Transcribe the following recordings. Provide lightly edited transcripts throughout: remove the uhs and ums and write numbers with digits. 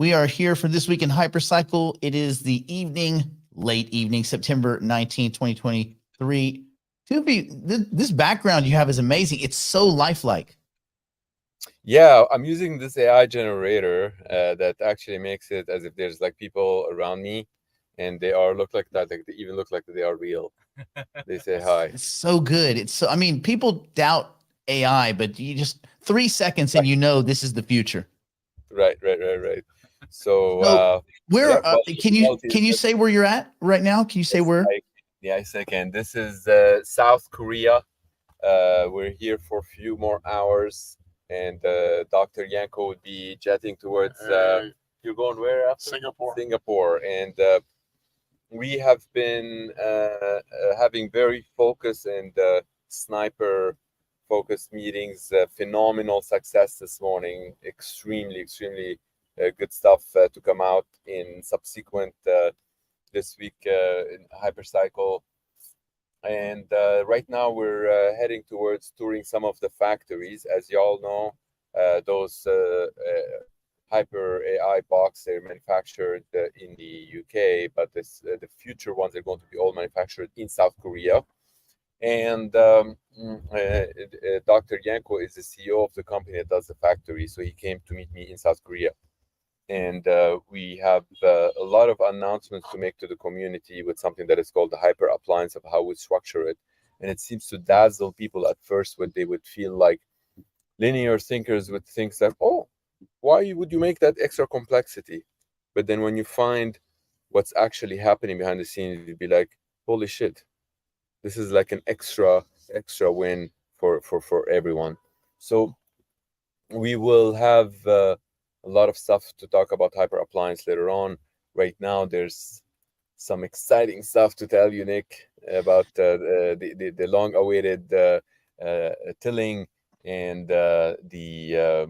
We are here for This Week in Hypercycle. It is the late evening, September 19th, 2023. This background you have is amazing. It's so lifelike. Yeah, I'm using this AI generator that actually makes it as if there's like people around me, and they look like that. Like they even look like they are real. They say hi. It's so good. People doubt AI, but you just 3 seconds and you know this is the future. Right. So Yeah, can you say where you're at right now? Can you say where? Yes, I can. This is South Korea. We're here for a few more hours, and Dr. Yanko would be jetting towards. You're going where after? Singapore, and we have been having very focused and sniper focused meetings. Phenomenal success this morning. Extremely good stuff to come out in subsequent this week in Hypercycle. And right now we're heading towards touring some of the factories. As y'all know, those Hyper AI box, they're manufactured in the UK, but the future ones are going to be all manufactured in South Korea. And Dr. Yanko is the CEO of the company that does the factory, so he came to meet me in South Korea. And we have a lot of announcements to make to the community with something that is called the hyper appliance of how we structure it. And it seems to dazzle people at first when they would feel like linear thinkers would think that, oh, why would you make that extra complexity? But then when you find what's actually happening behind the scenes, you'd be like, holy shit, this is like an extra win for everyone. So we will have a lot of stuff to talk about hyper appliance later on. Right now, there's some exciting stuff to tell you, Nick, about the long-awaited tilling and the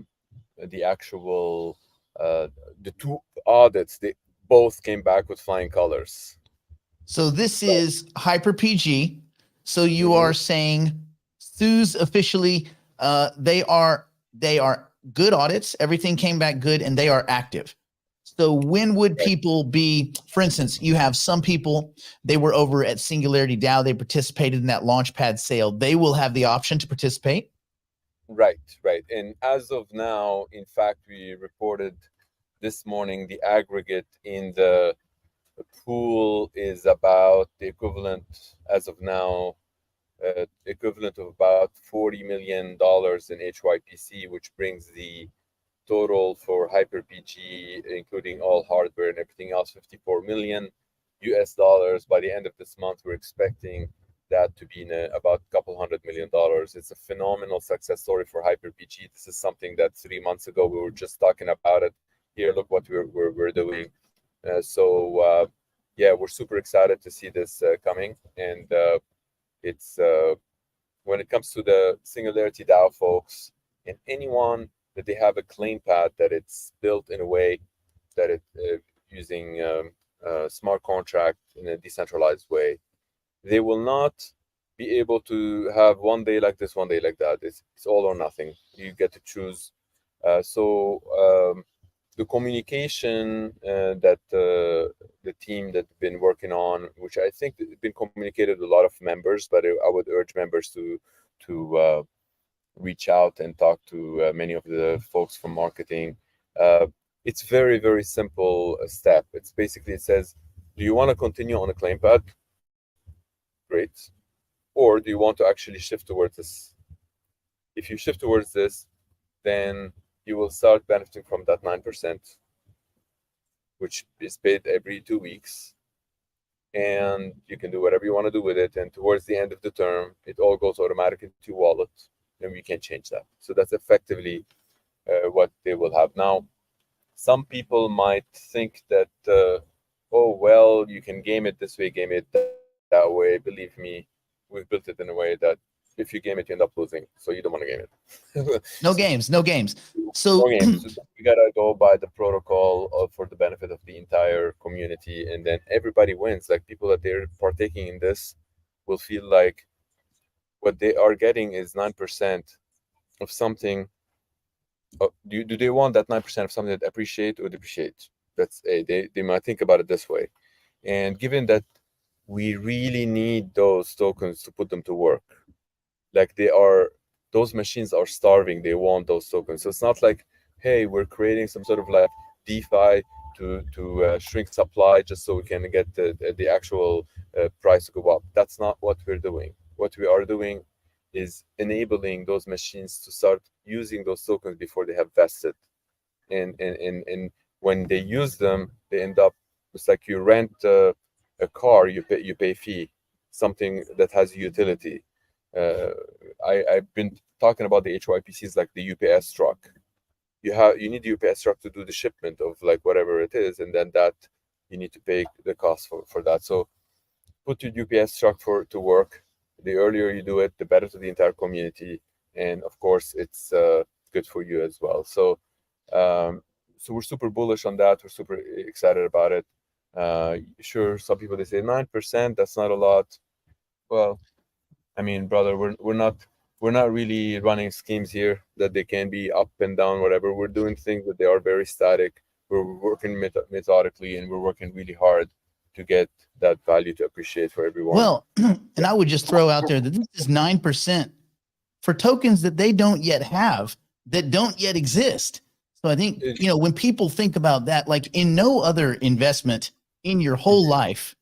actual the two audits. They both came back with flying colors. So this is Hyper PG. So you are saying Sue's officially they are good audits. Everything came back good and they are active. So when would people be, for instance, you have some people, they were over at Singularity DAO, they participated in that Launchpad sale. They will have the option to participate? Right. And as of now, in fact, we reported this morning the aggregate in the pool is about the equivalent, as of now, equivalent of about $40 million in HYPC, which brings the total for HyperPG, including all hardware and everything else, $54 million US. By the end of this month, we're expecting that to be in about a couple $100 million. It's a phenomenal success story for HyperPG. This is something that 3 months ago we were just talking about it. Here, look what we're doing. Yeah, we're super excited to see this coming, and it's when it comes to the Singularity DAO folks and anyone that they have a claim pad that it's built in a way that it using smart contract in a decentralized way, they will not be able to have one day like this, one day like that. It's all or nothing. You get to choose. The communication that the team that's been working on, which I think has been communicated to a lot of members, but I would urge members to reach out and talk to many of the folks from marketing. It's very simple step. It's basically, it says, do you want to continue on a claim pad? Great. Or do you want to actually shift towards this? If you shift towards this, then you will start benefiting from that 9%, which is paid every 2 weeks. And you can do whatever you want to do with it. And towards the end of the term, it all goes automatically to your wallet, and we can't change that. So that's effectively what they will have. Now, some people might think that, oh, well, you can game it this way, game it that way. Believe me, we've built it in a way that if you game it, you end up losing. So you don't want to game it. No games. So we gotta go by the protocol for the benefit of the entire community, and then everybody wins. Like people that they're partaking in this will feel like what they are getting is 9% of something Do they want that 9% of something that appreciate or depreciate? That's they might think about it this way. And given that we really need those tokens to put them to work, like those machines are starving. They want those tokens. So it's not like, hey, we're creating some sort of like DeFi to shrink supply just so we can get the actual price to go up. That's not what we're doing. What we are doing is enabling those machines to start using those tokens before they have vested. And when they use them, they end up, it's like you rent a car, you pay fee, something that has utility. uh, I've been talking about the HYPCs like the UPS truck. You need the UPS truck to do the shipment of like whatever it is, and then that you need to pay the cost for that. So put your UPS truck to work. The earlier you do it, the better to the entire community, and of course, it's good for you as well. Um, so we're super bullish on that. We're super excited about it. Sure, some people they say 9%. That's not a lot. Well, I mean, brother, we're not really running schemes here that they can be up and down, whatever. We're doing things that they are very static. We're working methodically, and we're working really hard to get that value to appreciate for everyone. Well, and I would just throw out there that this is 9% for tokens that they don't yet have, that don't yet exist. So I think, when people think about that, like in no other investment in your whole life,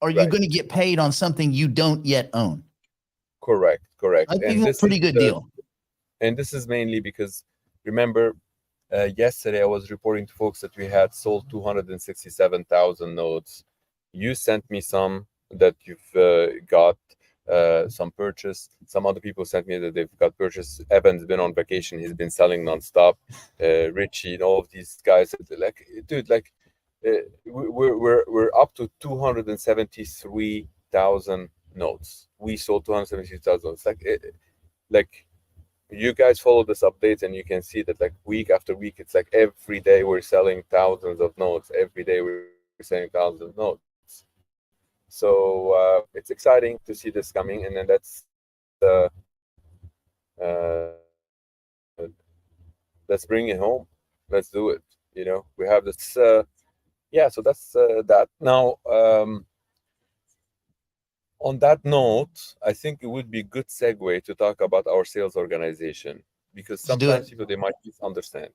are you Right. going to get paid on something you don't yet own? Correct. I think And that's a pretty good deal. and this is mainly because, remember, yesterday I was reporting to folks that we had sold 267,000 nodes. You sent me some that you've got some purchase. Some other people sent me that they've got purchase. Evan's been on vacation. He's been selling nonstop. Richie and all of these guys, like, dude, like, we're up to 273,000 nodes. We sold 273,000 nodes. Like you guys follow this updates and you can see that like week after week, it's like every day we're selling thousands of nodes. Every day we're selling thousands of nodes. So it's exciting to see this coming, and then let's bring it home. Let's do it. We have this. Yeah, so that's that. Now, on that note, I think it would be a good segue to talk about our sales organization, because Let's do sometimes it. people they might misunderstand.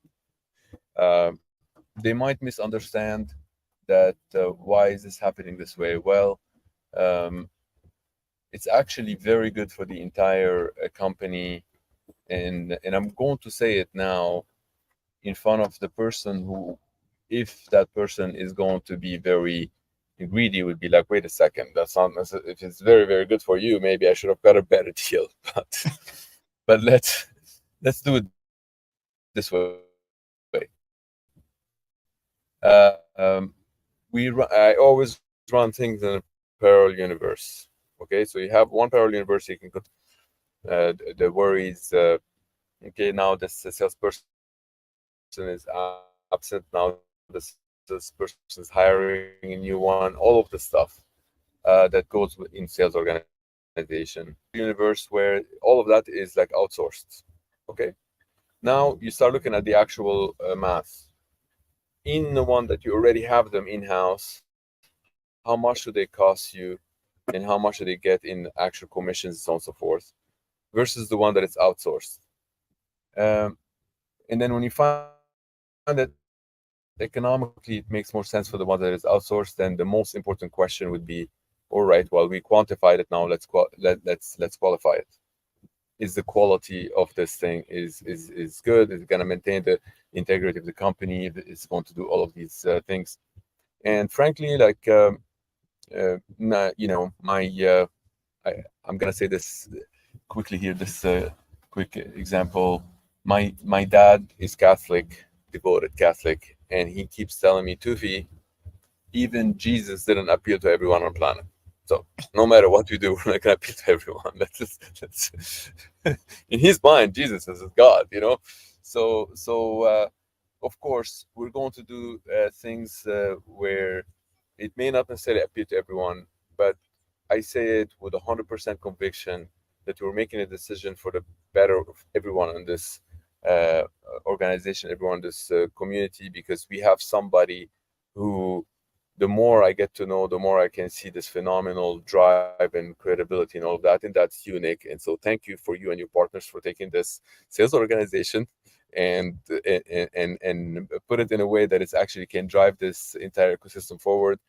They might misunderstand that why is this happening this way? Well, um, it's actually very good for the entire company, and I'm going to say it now in front of the person who, if that person is going to be very greedy, would be like, wait a second, that's not if it's very very good for you, maybe I should have got a better deal. But let's do it this way. I always run things in a parallel universe. Okay, so you have one parallel universe, you can put the worries. Okay, now this salesperson is absent. Now this person is hiring a new one. All of the stuff that goes in sales organization. Universe where all of that is like outsourced. Okay, now you start looking at the actual math. In the one that you already have them in-house, how much do they cost you, and how much do they get in actual commissions, and so on and so forth, versus the one that it's outsourced. Um, and then when you find that economically it makes more sense for the one that is outsourced, then the most important question would be, all right, well, we quantified it, now let's qualify it. Is the quality of this thing is good? Is it going to maintain the integrity of the company? It's going to do all of these things. And frankly, like, my I'm gonna say this quickly here. This quick example. My dad is Catholic, devoted Catholic, and he keeps telling me, Tufi, even Jesus didn't appeal to everyone on planet. So no matter what we do, we're not gonna appeal to everyone. That's in his mind, Jesus is God. So of course we're going to do things where it may not necessarily appeal to everyone, but I say it with 100% conviction that we're making a decision for the better of everyone on this uh, organization, everyone in this community, because we have somebody who, the more I get to know, the more I can see this phenomenal drive and credibility and all of that, and that's unique. And so thank you for you and your partners for taking this sales organization and put it in a way that it actually can drive this entire ecosystem forward.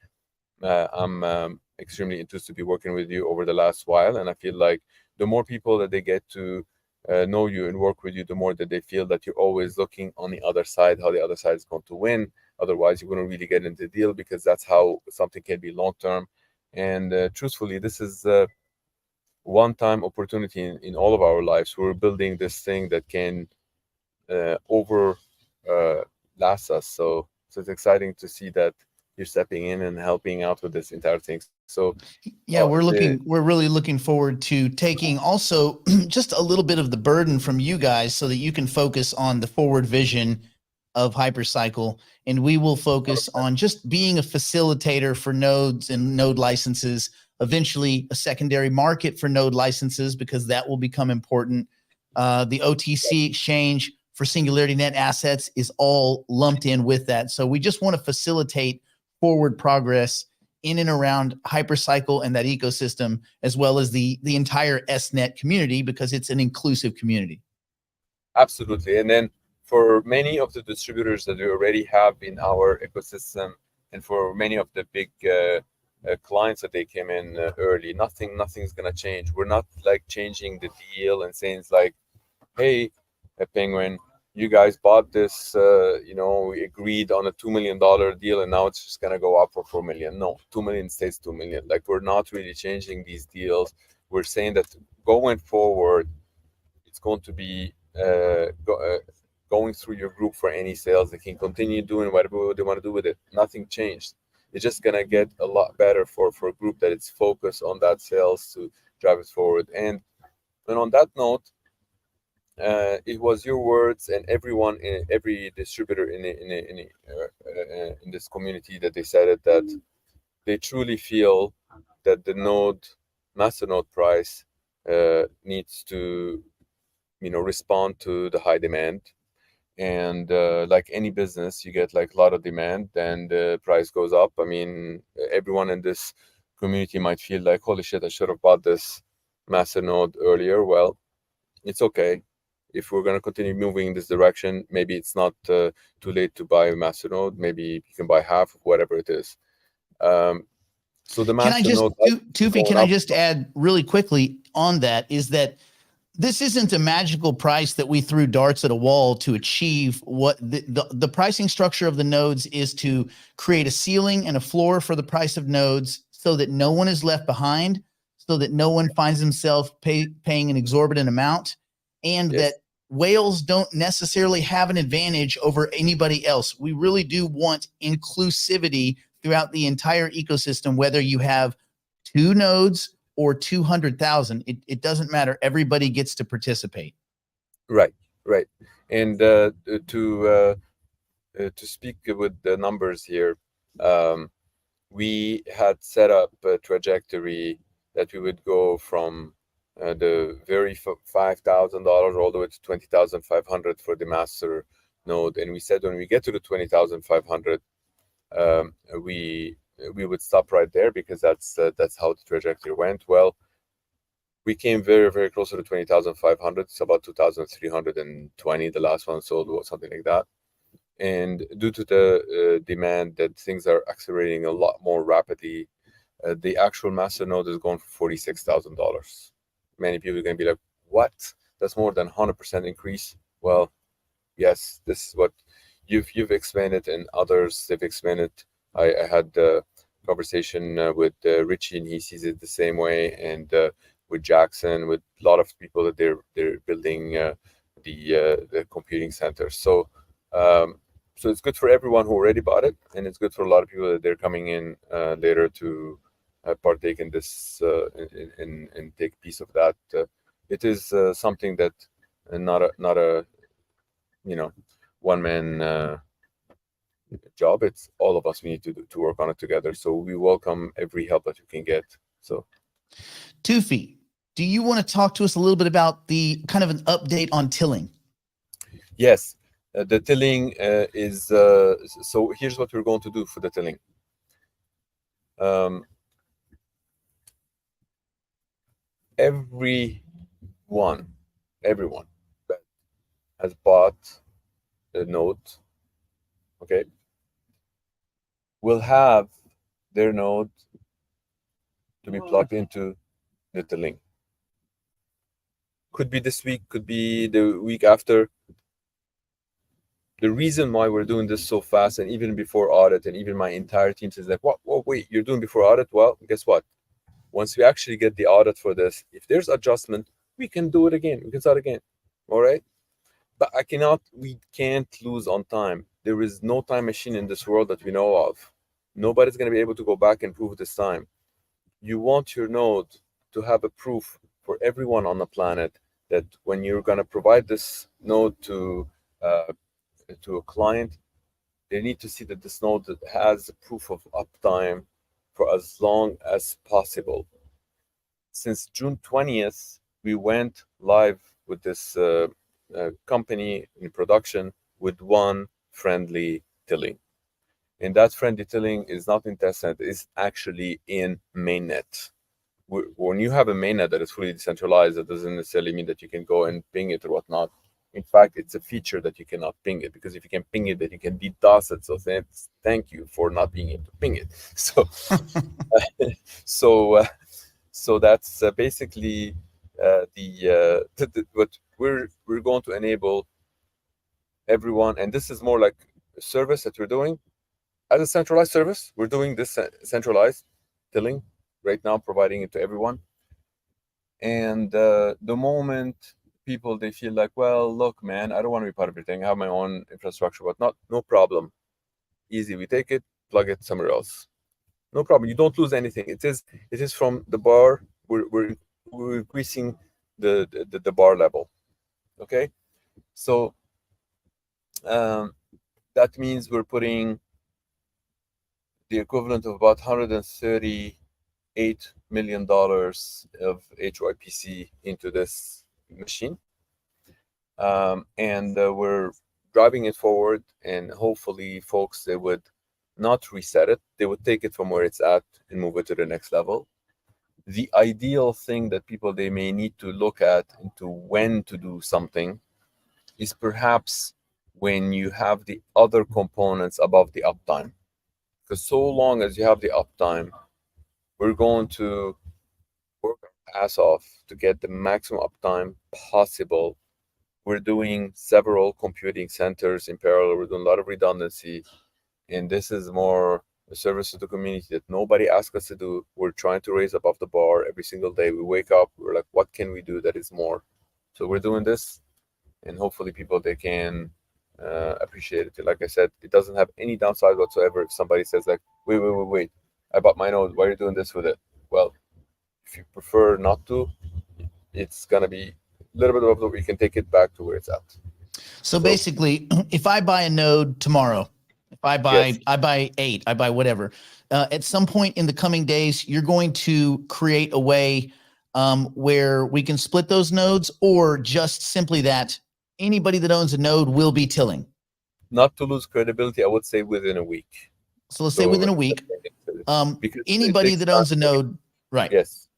I'm extremely enthused to be working with you over the last while, and I feel like the more people that they get to know you and work with you, the more that they feel that you're always looking on the other side, how the other side is going to win. Otherwise, you're going to really get into the deal, because that's how something can be long term. And truthfully, this is a one-time opportunity in all of our lives. We're building this thing that can over last us. So it's exciting to see that you're stepping in and helping out with this entire thing. So Yeah, we're really looking forward to taking also just a little bit of the burden from you guys so that you can focus on the forward vision of Hypercycle, and we will focus on just being a facilitator for nodes and node licenses, eventually a secondary market for node licenses, because that will become important. The OTC exchange for Singularity Net assets is all lumped in with that. So we just want to facilitate forward progress in and around Hypercycle and that ecosystem, as well as the entire SNet community, because it's an inclusive community. Absolutely. And then for many of the distributors that we already have in our ecosystem, and for many of the big clients that they came in early, nothing's gonna change. We're not like changing the deal and saying it's like, hey, Penguin, you guys bought this, we agreed on a $2 million deal, and now it's just going to go up for 4 million. No, 2 million stays 2 million. Like, we're not really changing these deals. We're saying that going forward, it's going to be going through your group for any sales. They can continue doing whatever they want to do with it. Nothing changed. It's just going to get a lot better for a group that it's focused on that sales to drive it forward. And on that note, it was your words and every distributor in this community that they said it, that they truly feel that the master node price needs to respond to the high demand. And like any business, you get like a lot of demand, then the price goes up. I mean, everyone in this community might feel like, holy shit, I should have bought this master node earlier. Well, it's okay. If we're going to continue moving in this direction, maybe it's not too late to buy a master node. Maybe you can buy half of whatever it is. So the master node. Tufi, can I just add really quickly on that, is that this isn't a magical price that we threw darts at a wall to achieve. What the pricing structure of the nodes is to create a ceiling and a floor for the price of nodes, so that no one is left behind, so that no one finds themselves paying an exorbitant amount, and that whales don't necessarily have an advantage over anybody else. We really do want inclusivity throughout the entire ecosystem, whether you have 2 nodes or 200,000. It doesn't matter. Everybody gets to participate. Right. And to speak with the numbers here, we had set up a trajectory that we would go from the very $5,000 all the way to 20,500 for the master node. And we said when we get to the 20,500, we would stop right there, because that's how the trajectory went. Well, we came very, very close to the 20,500. It's about 2,320. The last one sold was something like that. And due to the demand that things are accelerating a lot more rapidly, the actual master node is going for $46,000. Many people are going to be like, what? That's more than 100% increase. Well, yes, this is what you've explained it, and others have explained it. I had a conversation with Richie, and he sees it the same way, and with Jackson, with a lot of people that they're building the computing centers. So it's good for everyone who already bought it, and it's good for a lot of people that they're coming in later to partake in this and take a piece of that. It is something that not a one man job. It's all of us. We need to work on it together. So we welcome every help that you can get. So, Tufi, do you want to talk to us a little bit about the kind of an update on tilling? Yes, the tilling is so. Here's what we're going to do for the tilling. Everyone that has bought a node, okay, will have their node to be plugged into the tilling. Could be this week, could be the week after. The reason why we're doing this so fast, and even before audit, and even my entire team says like, "What? Whoa, wait, you're doing before audit?" Well, guess what? Once we actually get the audit for this, if there's adjustment, we can do it again. We can start again. All right. But we can't lose on time. There is no time machine in this world that we know of. Nobody's going to be able to go back and prove this time. You want your node to have a proof for everyone on the planet that when you're going to provide this node to a client, they need to see that this node has a proof of uptime for as long as possible. Since June 20th, we went live with this company in production with one friendly tilling. And that friendly tilling is not in testnet, it's actually in mainnet. When you have a mainnet that is fully decentralized, that doesn't necessarily mean that you can go and ping it or whatnot. In fact, it's a feature that you cannot ping it, because if you can ping it, then you can DDoS it. So thank you for not being able to ping it. So, so that's basically what we're going to enable everyone. And this is more like a service that we're doing as a centralized service. We're doing this centralized tilling right now, providing it to everyone. And the moment people, they feel like, well, look, man, I don't want to be part of everything. I have my own infrastructure, but no problem. Easy. We take it, plug it somewhere else. No problem. You don't lose anything. It is from the bar. We're increasing the bar level. Okay. So that means we're putting the equivalent of about $138 million of HYPC into this machine. And we're driving it forward, and hopefully folks, they would not reset it. They would take it from where it's at and move it to the next level. The ideal thing that people, they may need to look at into when to do something is perhaps when you have the other components above the uptime. Because so long as you have the uptime, we're going to work our ass off to get the maximum uptime possible. We're doing several computing centers in parallel. We're doing a lot of redundancy. And this is more a service to the community that nobody asked us to do. We're trying to raise above the bar every single day. We wake up, we're like, what can we do that is more? So we're doing this, and hopefully people, they can appreciate it. Like I said, it doesn't have any downside whatsoever. If somebody says like, wait, I bought my node, why are you doing this with it? Well, if you prefer not to, it's gonna be a little bit of, we can take it back to where it's at. So basically, if I buy a node tomorrow, if I buy 8, I buy whatever, at some point in the coming days, you're going to create a way where we can split those nodes, or just simply that anybody that owns a node will be tilling. Not to lose credibility, I would say within a week. So let's say within a week, because anybody that owns a node, right? Yes.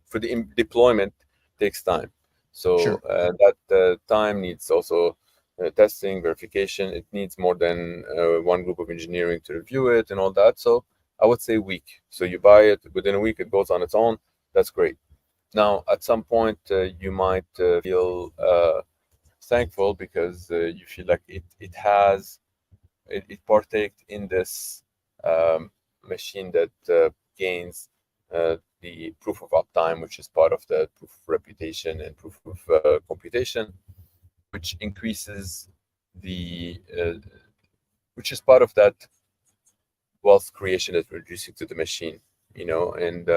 For the deployment takes time. So Sure. that time needs also testing, verification. It needs more than one group of engineering to review it and all that. So I would say a week. So you buy it, within a week it goes on its own. That's great. Now, at some point, you might feel thankful because you feel like it partaked in this machine that gains the proof of uptime, which is part of the proof of reputation and proof of computation, which increases which is part of that wealth creation that we're reducing to the machine, and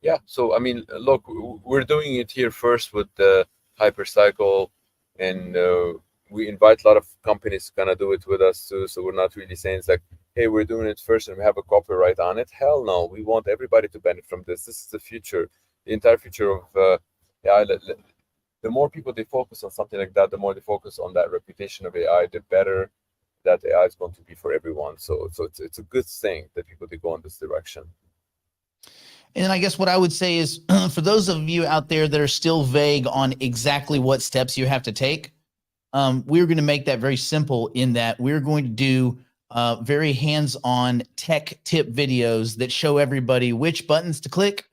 yeah. So, I mean, look, we're doing it here first with the hypercycle, and we invite a lot of companies to kind of do it with us too. So we're not really saying it's like, hey, we're doing it first and we have a copyright on it. Hell no, we want everybody to benefit from this. This is the future, the entire future of AI. the more people they focus on something like that, the more they focus on that reputation of AI, the better that AI is going to be for everyone. So it's a good thing that people they go in this direction. And then I guess what I would say is for those of you out there that are still vague on exactly what steps you have to take, we're going to make that very simple in that we're going to do very hands-on tech tip videos that show everybody which buttons to click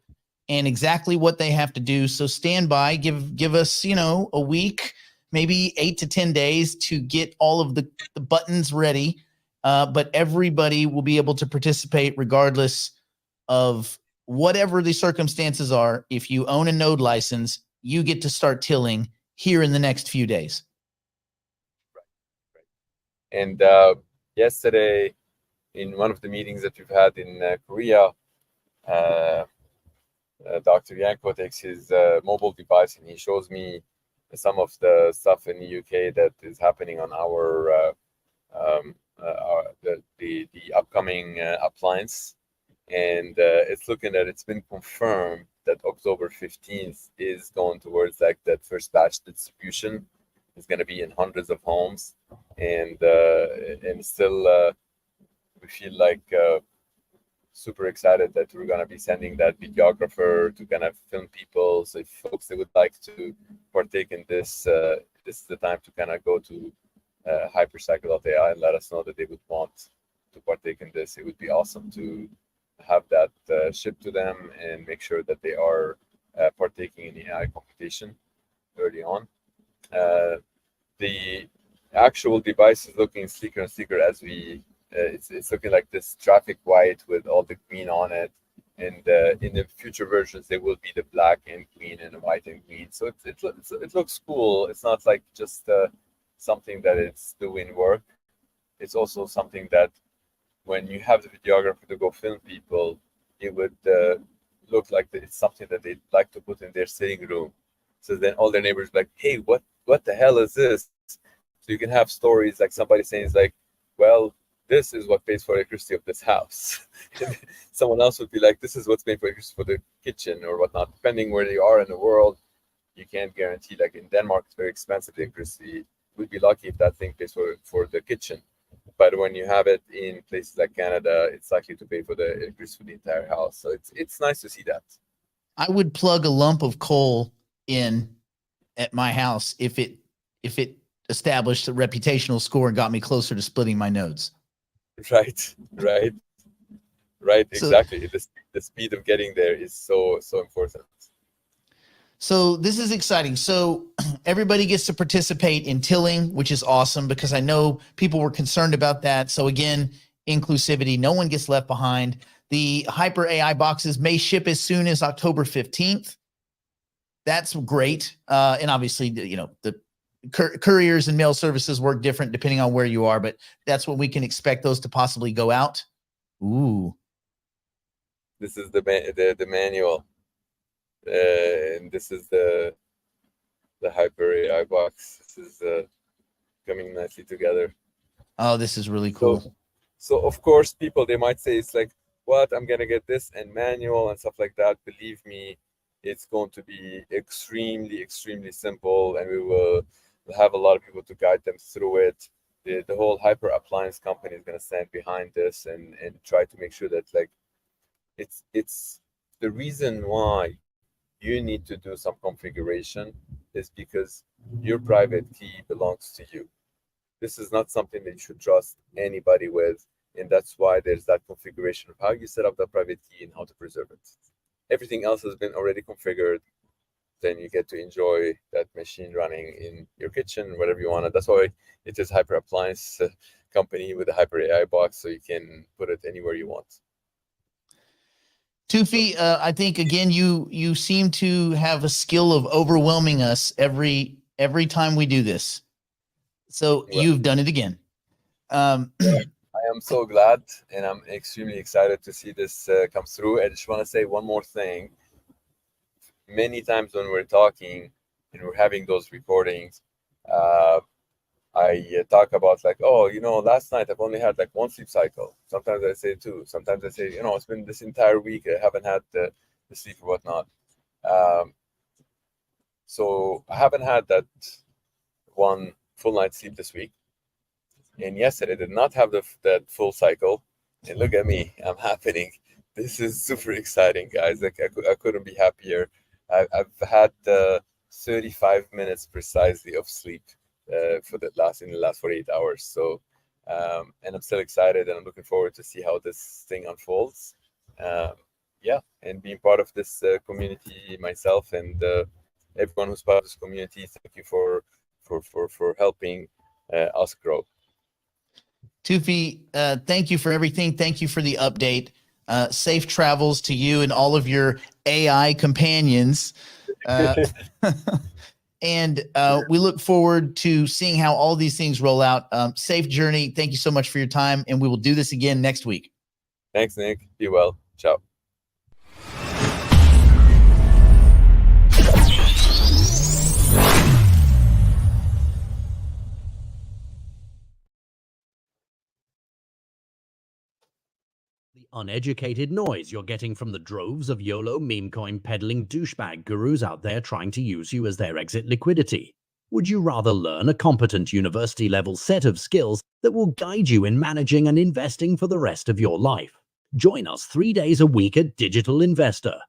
and exactly what they have to do. So stand by, give us, you know, a week, maybe 8 to 10 days to get all of the buttons ready. But everybody will be able to participate regardless of whatever the circumstances are. If you own a node license, you get to start tilling here in the next few days. And yesterday, in one of the meetings that we've had in Korea, Dr. Yanko takes his mobile device and he shows me some of the stuff in the UK that is happening on our the upcoming appliance, and it's looking that it's been confirmed that October 15th is going towards like that first batch distribution. It's going to be in hundreds of homes, and still we feel like super excited that we're going to be sending that videographer to kind of film people. So if folks they would like to partake in this, this is the time to kind of go to hypercycle.ai and let us know that they would want to partake in this. It would be awesome to have that shipped to them and make sure that they are partaking in the AI computation early on. The actual device is looking sleeker and sleeker as we it's looking like this traffic white with all the green on it, and in the future versions there will be the black and green and the white and green. So it looks cool. It's not like just something that it's doing work. It's also something that when you have the videographer to go film people, it would look like it's something that they'd like to put in their sitting room. So then all their neighbors are like, hey, what the hell is this? So you can have stories like somebody saying, it's like, well, this is what pays for the electricity of this house. Someone else would be like, this is what's paying for electricity for the kitchen or whatnot. Depending where you are in the world, you can't guarantee. Like in Denmark, it's very expensive, the electricity. We'd be lucky if that thing pays for the kitchen. But when you have it in places like Canada, it's likely to pay for the electricity for the entire house. So it's nice to see that. I would plug a lump of coal in at my house if it established a reputational score and got me closer to splitting my nodes. Right. So, exactly. The speed of getting there is so important. So this is exciting. So everybody gets to participate in tilling, which is awesome because I know people were concerned about that. So again, inclusivity, no one gets left behind. The Hyper AI boxes may ship as soon as October 15th. That's great. And obviously, you know, the couriers and mail services work different depending on where you are, but that's what we can expect those to possibly go out. Ooh. This is the manual. And this is the Hyper AI box. This is coming nicely together. Oh, this is really cool. So of course, people they might say it's like, what, I'm gonna get this and manual and stuff like that. Believe me, it's going to be extremely simple, and we will have a lot of people to guide them through it. The whole Hyper appliance company is gonna stand behind this and try to make sure that like it's the reason why you need to do some configuration is because your private key belongs to you. This is not something that you should trust anybody with, and that's why there's that configuration of how you set up the private key and how to preserve it. Everything else has been already configured. Then you get to enjoy that machine running in your kitchen, whatever you want. That's why it is Hyper Appliance company with a Hyper AI box, so you can put it anywhere you want. Tufi, I think again you seem to have a skill of overwhelming us every time we do this. So Well, you've done it again. I am so glad, and I'm extremely excited to see this come through. I just want to say one more thing. Many times when we're talking and we're having those recordings, I talk about like, oh, you know, last night I've only had like one sleep cycle. Sometimes I say two. Sometimes I say, you know, it's been this entire week I haven't had the sleep or whatnot. So I haven't had that one full night's sleep this week. And yesterday I did not have that full cycle. And look at me, I'm happening. This is super exciting, guys. Like I couldn't be happier. I've had 35 minutes precisely of sleep in the last 48 hours. So, and I'm still excited, and I'm looking forward to see how this thing unfolds. Yeah, and being part of this community myself, and everyone who's part of this community, thank you for helping us grow. Tufi, thank you for everything. Thank you for the update. Safe travels to you and all of your AI companions. And we look forward to seeing how all these things roll out. Safe journey. Thank you so much for your time. And we will do this again next week. Thanks, Nick. Be well. Ciao. The uneducated noise you're getting from the droves of YOLO meme coin peddling douchebag gurus out there trying to use you as their exit liquidity. Would you rather learn a competent university level set of skills that will guide you in managing and investing for the rest of your life? Join us 3 days a week at Digital Investor.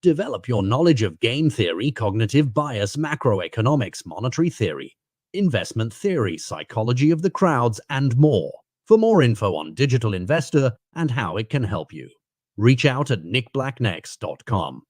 Develop your knowledge of game theory, cognitive bias, macroeconomics, monetary theory, investment theory, psychology of the crowds, and more. For more info on Digital Investor and how it can help you, reach out at nickblacknext.com.